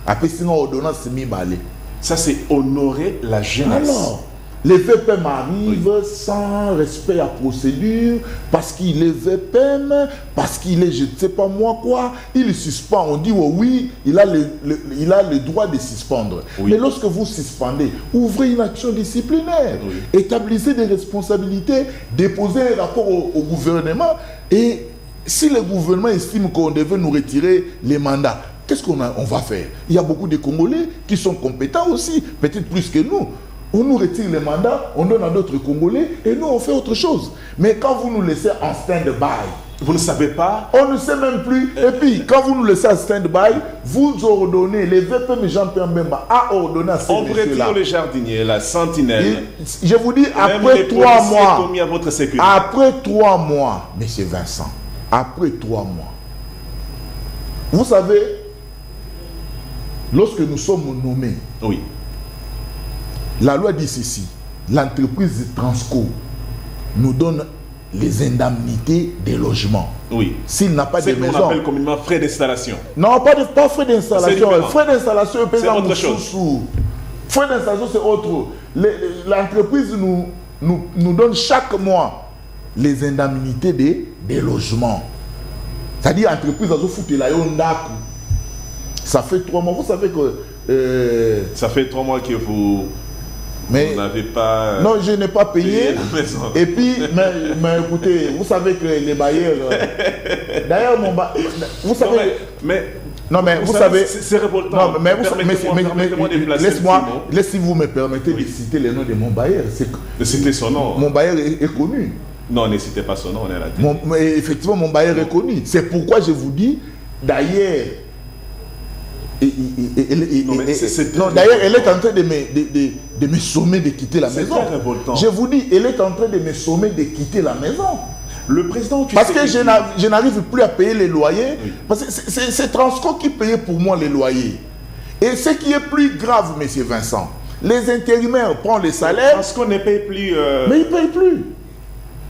Apesi ngai ordonnance mi balé. Ça c'est honorer la jeunesse. Alors, les VPM arrivent sans respect à procédure, parce qu'il est VPM, parce qu'il est je ne sais pas moi quoi, il suspend. On dit oh oui, il a le droit de suspendre. Mais lorsque vous suspendez, ouvrez une action disciplinaire, établissez des responsabilités, déposez un rapport au gouvernement, et si le gouvernement estime qu'on devait nous retirer les mandats, qu'est-ce qu'on va faire? Il y a beaucoup de Congolais qui sont compétents aussi, peut-être plus que nous. On nous retire les mandats, on donne à d'autres Congolais et nous on fait autre chose. Mais quand vous nous laissez en stand-by, vous ne savez pas? On ne sait même plus. Et puis, quand vous nous laissez en stand-by, vous ordonnez, les VPM Jean-Pierre Mbemba a ordonné à ces messieurs-là. On retire le jardinier, la sentinelle. Et je vous dis, après 3 mois, commis à votre sécurité. Après 3 mois, monsieur Vincent, après 3 mois, vous savez, lorsque nous sommes nommés, la loi dit ceci, l'entreprise Transco nous donne les indemnités des logements. S'il n'a pas de maison... C'est ce qu'on appelle communément frais d'installation. Non, pas frais d'installation. Frais d'installation, c'est autre chose. Frais d'installation, c'est autre. L'entreprise nous donne chaque mois les indemnités des logements. C'est-à-dire, l'entreprise a foutu la yondaku. Ça fait 3 mois. Vous savez que... Ça fait 3 mois que vous n'avez pas... Non, je n'ai pas payé. Et puis, mais écoutez, vous savez que les bailleurs... D'ailleurs, vous savez... Non, mais vous savez... C'est révoltant. Non, mais laissez-moi, si vous me permettez de citer le nom de mon bailleur. De citer son nom. Mon bailleur est connu. Non, ne citez pas son nom, on est à la tête. Mais effectivement, mon bailleur est connu. C'est pourquoi je vous dis, d'ailleurs, Non, d'ailleurs, elle est en train de me sommer de quitter la maison. C'est très révoltant. Je vous dis, elle est en train de me sommer de quitter la maison. Le président... Parce que je n'arrive plus à payer les loyers. Oui. Parce que c'est Transco qui payait pour moi les loyers. Et ce qui est plus grave, M. Vincent, les intérimaires prennent les salaires... Transco ne paye plus... Mais ils ne payent plus.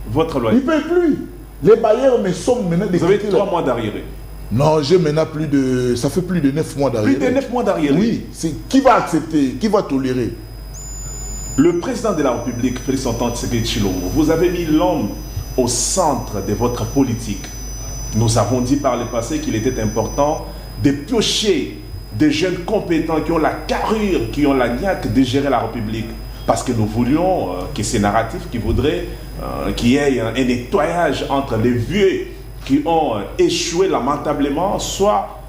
Votre loyer? Ils ne payent plus. Les bailleurs me somment maintenant de... Vous avez 3 mois d'arriéré? Non, j'ai maintenant plus de... Ça fait plus de 9 mois d'arriéré. Plus de 9 mois d'arriéré? Oui. Qui va accepter? Qui va tolérer? Le président de la République, Félix Antoine Tshisekedi Tshilombo, vous avez mis l'homme au centre de votre politique. Nous avons dit par le passé qu'il était important de piocher des jeunes compétents qui ont la carrure, qui ont la niaque de gérer la République. Parce que nous voulions que ces narratifs qui voudraient qu'il y ait un nettoyage entre les vieux qui ont échoué lamentablement soient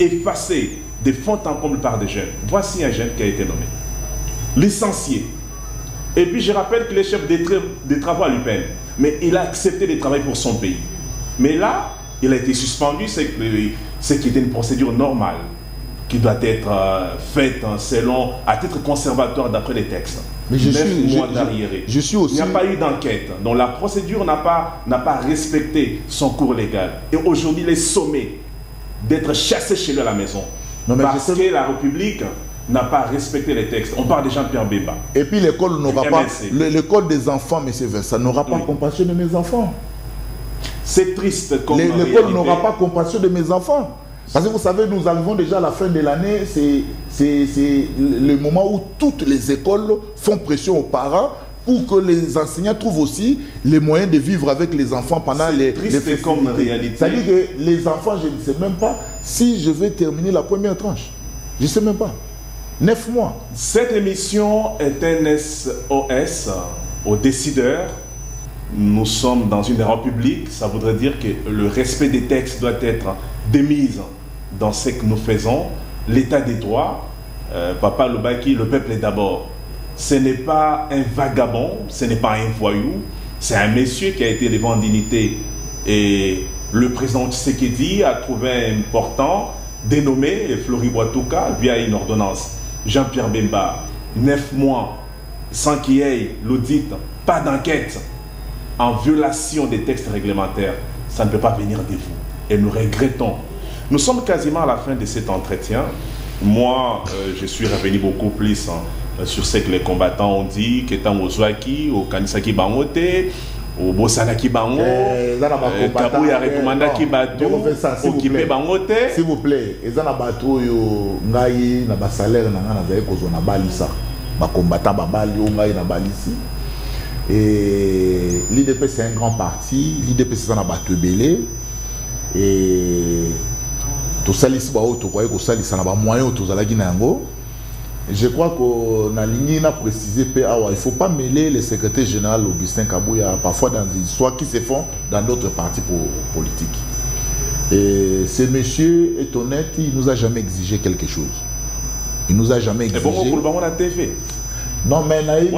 effacés de fond en comble par des jeunes. Voici un jeune qui a été nommé. Licencié. Et puis je rappelle qu'il est chef des travaux à l'UPN. Mais il a accepté de travailler pour son pays. Mais là, il a été suspendu, c'est qui était une procédure normale, qui doit être faite selon, à titre conservatoire d'après les textes. Mais je suis aussi... Il n'y a pas eu d'enquête. Donc la procédure n'a pas respecté son cours légal. Et aujourd'hui, il est sommé d'être chassé chez lui à la maison. Non, parce que la République n'a pas respecté les textes. On parle de Jean-Pierre Bemba. Et puis l'école n'aura pas... L'école des enfants, M. Vincent, n'aura pas compassion de mes enfants. C'est triste comme l'école n'aura pas compassion de mes enfants. Parce que vous savez, nous arrivons déjà à la fin de l'année, c'est le moment où toutes les écoles font pression aux parents pour que les enseignants trouvent aussi les moyens de vivre avec les enfants pendant les festivités. Comme réalité. C'est-à-dire que les enfants, je ne sais même pas si je vais terminer la première tranche. Je ne sais même pas. 9 mois. Cette émission est un SOS aux décideurs. Nous sommes dans une république, ça voudrait dire que le respect des textes doit être démis dans ce que nous faisons. L'état des droits, Papa Lobaki, le peuple est d'abord. Ce n'est pas un vagabond, ce n'est pas un voyou, c'est un monsieur qui a été élevé en dignité. Et le président Tshisekedi a trouvé important dénommé Flori Boitouka via une ordonnance. Jean-Pierre Bemba, 9 mois sans qu'il y ait l'audit, pas d'enquête, en violation des textes réglementaires, ça ne peut pas venir de vous. Et nous regrettons. Nous sommes quasiment à la fin de cet entretien. Moi, je suis revenu beaucoup plus sur ce que les combattants ont dit, qu'étant au Zouaki, au Kanisaki Bangote, au Bosanaki Bango, Kabouya Rekomandaki Bato, au Kipé Bangote. S'il vous plaît, les gens bateau yo ngai na ba salaire na ngana zaye ko zona balisa. Ba combattant ba bali yo ngai na balisi. Et l'IDP c'est un grand parti, l'IDP c'est un bateau belé. Et tout ça ici ba auto quoi ko ça ça na ba moyen auto zalaki na yango. Je crois qu'on a ligné à préciser il ne faut pas mêler le secrétaire général Augustin Kabouya parfois dans des histoires qui se font dans d'autres partis politiques. Et ce monsieur est honnête, il ne nous a jamais exigé quelque chose. Il ne nous a jamais exigé. Et bon, pour la TV. Non, mais le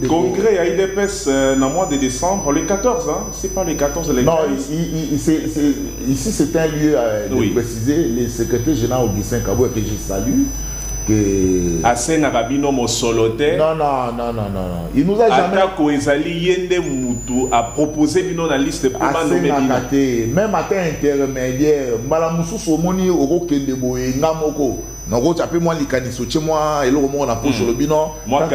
congrès à IDPS dans le mois de décembre, le 14, hein? C'est pas le 14, le 15. Non, ici c'est un lieu de préciser, le secrétaire général Augustin Kabouya que je salue. Que... Non. Il nous a jamais... a proposé la liste pour même à intermédiaire, non, tu appelles moi les canisso chez moi et le moment on a posé le bilan. Moi, allez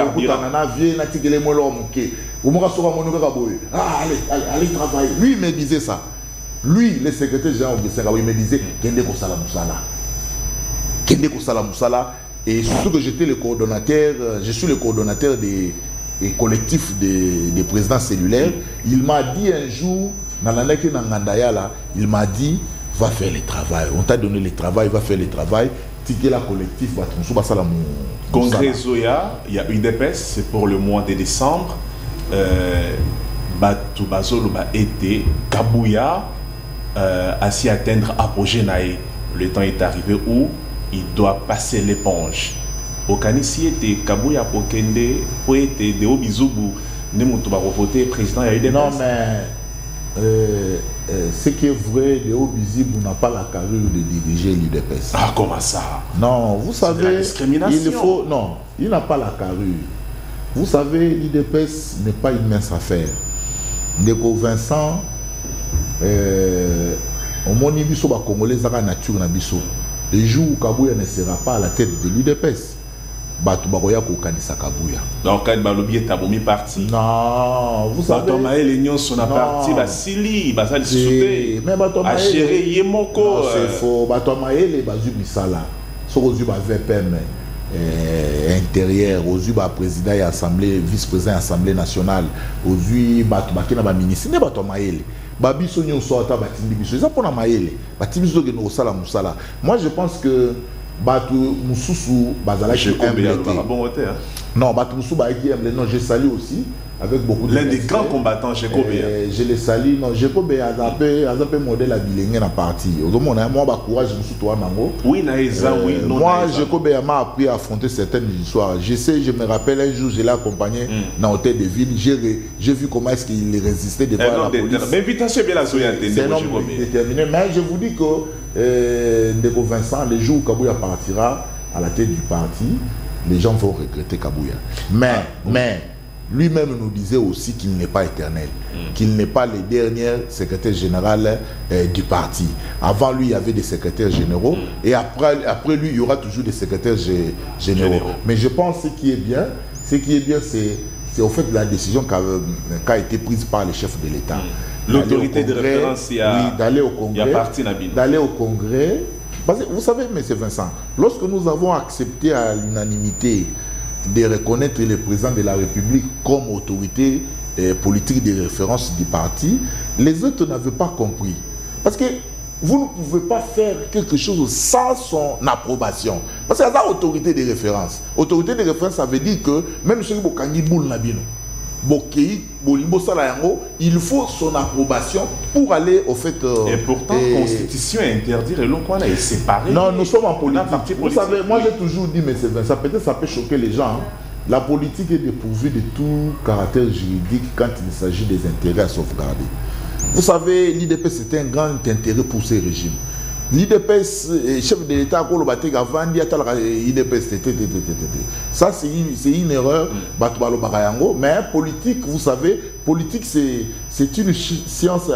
travailler. Lui il me disait ça. Lui, le secrétaire général il me disait Kende Kosala Moussala. Kende Kosala Moussala. Et surtout que j'étais le coordonnateur, je suis le coordonnateur des collectifs des présidents cellulaires. Il m'a dit un jour, il m'a dit va faire le travail. On t'a donné le travail, va faire le travail. La collectif va Congrès Zoya, il y a UDPS, c'est pour le mois de décembre. Batubazolo ba été Kabouya à s'y atteindre apogée naïe. Le temps est arrivé où il doit passer l'éponge. Au Kanissi était Kabouya pour Kende, pour être de Obizubu, ne moutou ba voter président il y a UDPS. Non mais ce qui est vrai, Léo Bizibu n'a pas la carrure de diriger l'UDPS. Ah, comment ça? Non, vous savez, il faut... Non, il n'a pas la carrure. Vous savez, l'UDPS n'est pas une mince affaire. Ndeko Vincent, au moni biso ba Congolais zaka nature na biso. Le jour où Kabouya ne sera pas à la tête de l'UDPS, Batu Baroya kokanisa Kabouya. Donc quand Balobi est abomi parti. Non, vous savez. Bato Maël Union son parti Basili, Basali Souté. Mais Bato Maël. Achéré Yemoko. C'est faux. Bato Maël et Bazu Bisala. So Ozu ba VPM intérieur, Ozu ba président et assemblée, vice-président et assemblée nationale, Ozu Bato Bakina ba ministre, ne Bato Maël. Babiso nyo soata batindi biso. Ça pona Maël. Batindi biso ke no sala musala. Moi je pense que Batu Moussousou Bazala qui non, Batu Moussou qui aime non, je salue aussi avec beaucoup de l'un des grands combattants chez Kobe. Je les salue. Non, je Kobe a zappé modèle à bilingue na partie. Moi ba courage Moussou toi nango. Oui, naïza, oui, non. Moi, je Kobe m'a appris à affronter certaines histoires. Je sais, je me rappelle un jour, je l'ai accompagné dans l'hôtel de ville. J'ai vu comment est-ce qu'il résistait devant la police. Mais invitation bien la soya c'est un homme déterminé. Mais je vous dis que Ndeko Vincent, le jour où Kabouya partira à la tête du parti, les gens vont regretter Kabouya. Mais lui-même nous disait aussi qu'il n'est pas éternel, qu'il n'est pas le dernier secrétaire général du parti. Avant lui, il y avait des secrétaires généraux et après lui, il y aura toujours des secrétaires généraux. Mais je pense que ce qui est bien, c'est au fait de la décision qui a été prise par les chefs de l'État. L'autorité de référence, d'aller au Congrès, d'aller au Congrès. Parce que vous savez, M. Vincent, lorsque nous avons accepté à l'unanimité de reconnaître le président de la République comme autorité politique de référence du parti, les autres n'avaient pas compris. Parce que vous ne pouvez pas faire quelque chose sans son approbation. Parce qu'il y a une autorité de référence. Autorité de référence, ça veut dire que même ceux qui ont il faut son approbation pour aller au fait. Et pourtant, la Constitution interdit et l'on est séparé. Non, nous sommes en politique. Vous savez, moi j'ai toujours dit, mais ça peut-être ça peut choquer les gens. La politique est dépourvue de tout caractère juridique quand il s'agit des intérêts à sauvegarder. Vous savez, l'IDPS c'était un grand intérêt pour ces régimes. L'IDPS, chef de l'État, ça c'est une erreur, mais politique, vous savez, politique c'est une science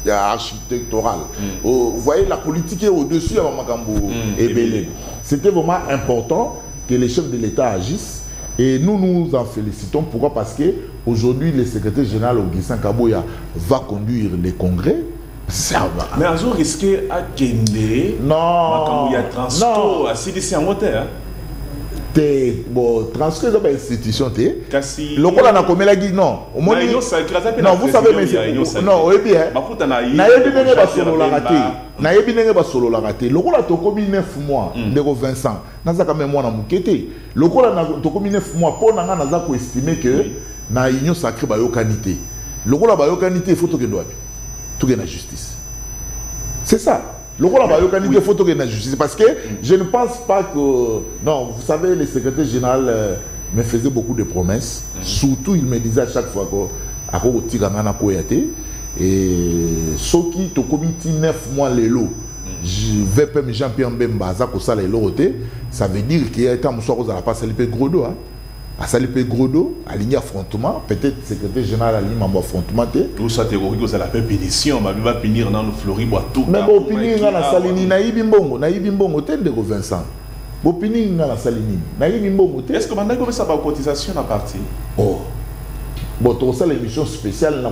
architecturale. Vous voyez, la politique est au-dessus à Makambo et Belé. C'était vraiment important que les chefs de l'État agissent et nous nous en félicitons. Pourquoi? Parce qu'aujourd'hui, le secrétaire général Augustin Kabouya va conduire les congrès. Ça va. Mais un jour risqué à Kende. Non. Il y a transport à CDC en moteur. Bon, transfert dans l'institution, Kasi. Le rôle a commis la guide, non. Non, vous savez, mais non, oui, bien. Solo la raté. Le rôle a commis 9 mois, de Vincent. N'a pas même moi dans mon quête. Le rôle a commis 9 mois pour n'a pas estimé que na union sacrée bayokanité. Le rôle a bayokanité, il faut que doit. Tout est la justice. C'est ça. Le rôle de il faut que la justice. Parce que je ne pense pas que... Non, vous savez, le secrétaire général me faisait beaucoup de promesses. Surtout, il me disait à chaque fois que... Et ce qui te commis 9 mois les lots, je vais pas me Jean-Pierre Mbemba, ça veut dire qu'il y a un moussoir aux la passe à l'épée gros dos. À Salipé Grodo, aligné affrontement, peut-être secrétaire général aligné membre affrontement. Tout ça, tu as la pétition, mais va finir dans le Floride, tout. Mais bon, finir dans la Salini, Naïbimbongo, tel de Vincent. Bon, finir dans la Salini, Naïbimbongo. Est-ce que maintenant, ça va cotisation à partir? Oh. Bon, tu as l'émission spéciale,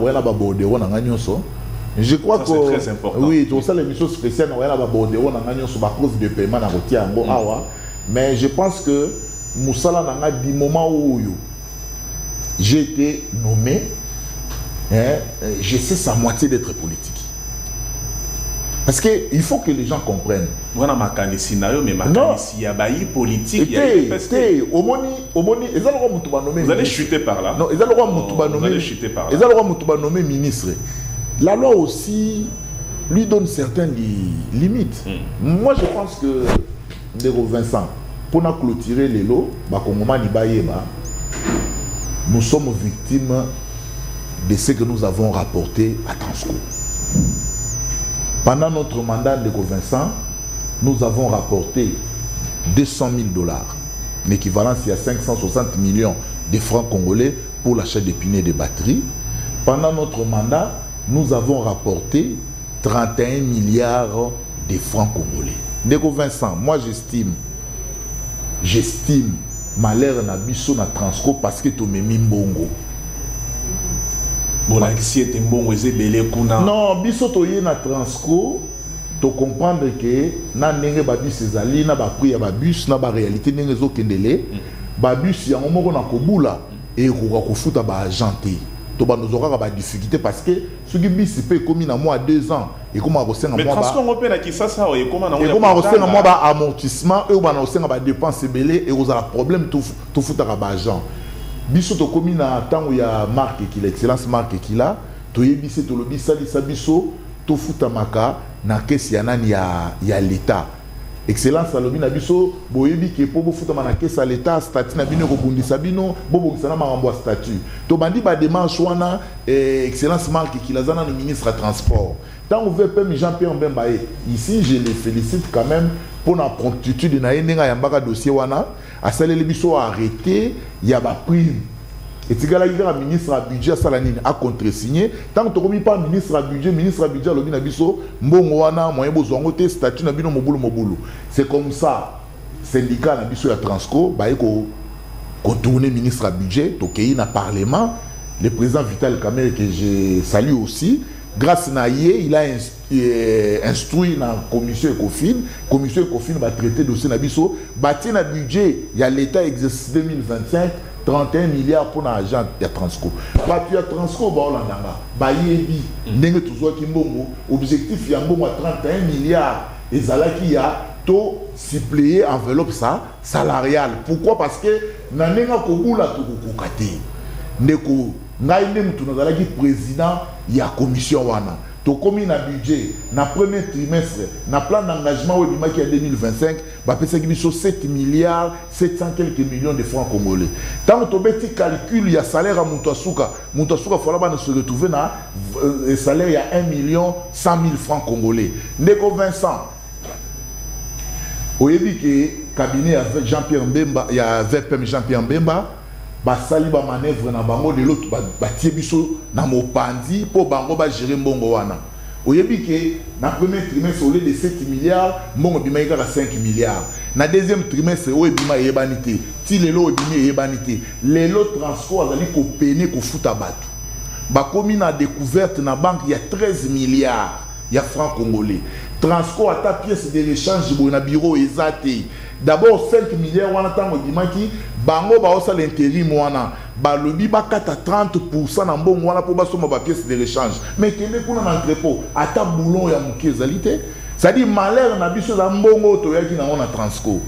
je crois que. C'est très important. Oui, tu as l'émission spéciale, on a preuve de paiement, mais je pense que. Moussala n'a dit moment où j'ai été nommé, je sais sa moitié d'être politique. Parce qu'il faut que les gens comprennent. Voilà ma scénario, mais ma il y a bailli politique. Vous allez chuter par là. Non, vous allez chuter par là. Ils allez nommer ministre. La loi aussi lui donne certaines limites. Moi, je pense que Ndeko Vincent, pour nous clôturer les lots, nous sommes victimes de ce que nous avons rapporté à Transco. Pendant notre mandat de Vincent, nous avons rapporté 200 000 $, l'équivalent c'est à 560 millions de francs congolais pour l'achat d'épinets de batteries. Pendant notre mandat, nous avons rapporté 31 milliards de francs congolais. Ndeko Vincent, moi j'estime malheur na biso na Transco parce que tu me mbongo. Bon, là, si tu mbongo, c'est belé kuna. Non, biso to yé na Transco, tu comprendre que na nenge ba bus ezali na ba prix ya ba bus na ba réalité nenge zo kendele, ba bus ya moko na kobula et ko futa ba agenté. To ba nous aura ba difficulté parce que ce qui bis peut commis na moi 2 ans et comment ko senga moi ba. Mais Transco on peut na ki ça et comment na ko senga moi ba amortissement et ba na senga ba dépenses belé et vous a problème tout futa ba agent. Biso to commis na tango ya marque qui l'excellence marque qui là, to yebisi to lobi sali sa biso to futa maka na kesi ya nani ya l'état. Excellence alobi na biso boyebi ke po bo futa na kesi ya l'état statut na bino ko bundisa bino bo bokisa na makambo statut. To bandi ba démarche wana excellence marque qui lazana le ministre transport. Tant on veut PM Jean-Pierre Mbemba ici je les félicite quand même pour la promptitude na yenga ya mbaka dossier wana asaleli biso arrêté ya ba prime. Et si le ministre à budget a contresigné, tant que tu n'as pas ministre à budget, le biso, mbongoana, moyen bozongote, statut na bino mobulu. C'est comme ça, syndicat na biso ya Transco, ba eko contourner ministre à budget, tokeyi na parlement, le président Vital Kamerhe que je salue aussi, grâce à Naye, il a instruit dans la commission Ecofin va traiter dossier na biso, bâti na budget, il y a l'état exercice 2025. 31 milliards pour l'agent de Transco. Parce que Transco, objectif, il y a 31 milliards. Et ça, il y a tout suppléé enveloppe salariale. Pourquoi? Parce que nous avons président de la commission. To commis na budget na premier trimestre na plan d'engagement au qui est 2025 ba pesa biso 7 milliards 700 quelques millions de francs congolais. Tant to beti calcul il y a salaire à Muntasuka fallait pas se retrouver na salaire il y a 1 million 100 000 francs congolais. Ndeko Vincent oyebi que cabinet avec Jean-Pierre Mbemba il y a VPM Jean-Pierre Mbemba basali ba manœuvre na bango de l'autre batie biso na mopandi po bango ba gérer mbongo wana oyebi ke na premier trimestre au lieu de 7 milliards mbongo bima ika 5 milliards na deuxième trimestre o bima yebanité ti lelo bima yebanité lelo Transco azali ko peiner ko futa batu ba komi na découverte na banque il y a 13 milliards ya francs congolais. Transco a ta pièce de l'échange pour un bureau exacté. D'abord 5 milliards wana tango dimaki bango ba osa l'intérim wana ba lobi ba kata 30% na mbongo wana po ba soma ba pièce de l'échange. Mais kende kuna na entrepôt ata boulon ya mukezalité. Ça dit malheur na biso za mbongo to yaki na ona Transco.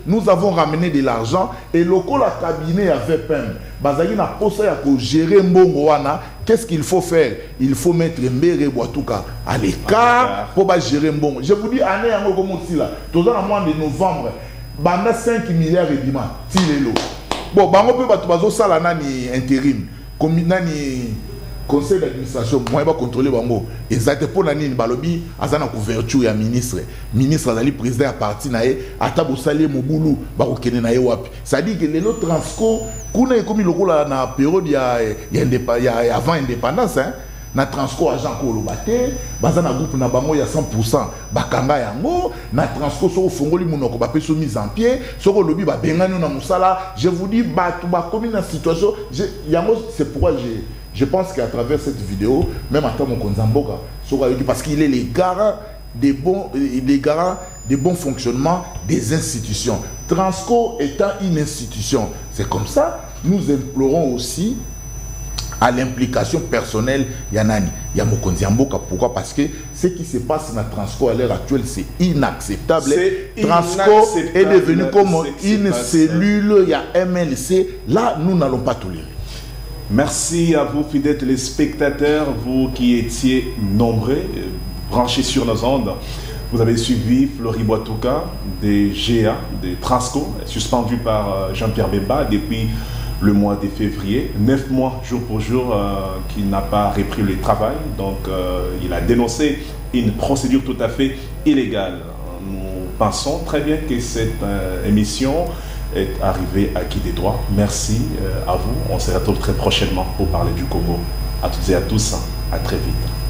Nous avons ramené de l'argent et le cabinet a fait peine. Bazaki na posa ya ko gérer mbongo wana. Qu'est-ce qu'il faut faire? Il faut mettre Mbere Boatouka à l'écart pour gérer mbongo. Je vous dis année yango comme aussi là. Tout dans le mois de novembre, banda 5 milliards et dima. Tilelo. Bon, bango pe batu bazo sala nani intérim. Comme nani conseil d'administration, moi, je vais contrôler bango. Exactement pour l'année, balobi, azana couverture ya ministre azali président à parti nae, atabo salé moboulou, bako kene nae wapi. Ça dit que les autres Transco, kuna comme le rôle na période ya avant indépendance, hein. Na Transco agent ko lobate, bazana groupe na bango ya 100%, bakanga yango, na Transco so fongoli munoko ba peso mise en pied, soko lobi ba bengano na musala, je vous dis ba comme une situation, c'est pourquoi je pense qu'à travers cette vidéo, même à mon Konzamboka, parce qu'il est les garants des bons fonctionnements des institutions. Transco étant une institution, c'est comme ça, nous implorons aussi à l'implication personnelle Yanani, Yamokonziamboka. Pourquoi? Parce que ce qui se passe dans Transco à l'heure actuelle, c'est inacceptable. Transco est devenu comme une cellule, il y a MLC. Là, nous n'allons pas tolérer. Merci à vous, fidèles téléspectateurs, vous qui étiez nombreux, branchés sur nos ondes. Vous avez suivi Fleury Boatouka, des GA, des Transco, suspendu par Jean-Pierre Mbemba depuis le mois de février. 9 mois, jour pour jour, qu'il n'a pas repris le travail. Donc, il a dénoncé une procédure tout à fait illégale. Nous pensons très bien que cette émission est arrivée à qui des droits. Merci à vous. On se retrouve très prochainement pour parler du Congo. À toutes et à tous, à très vite.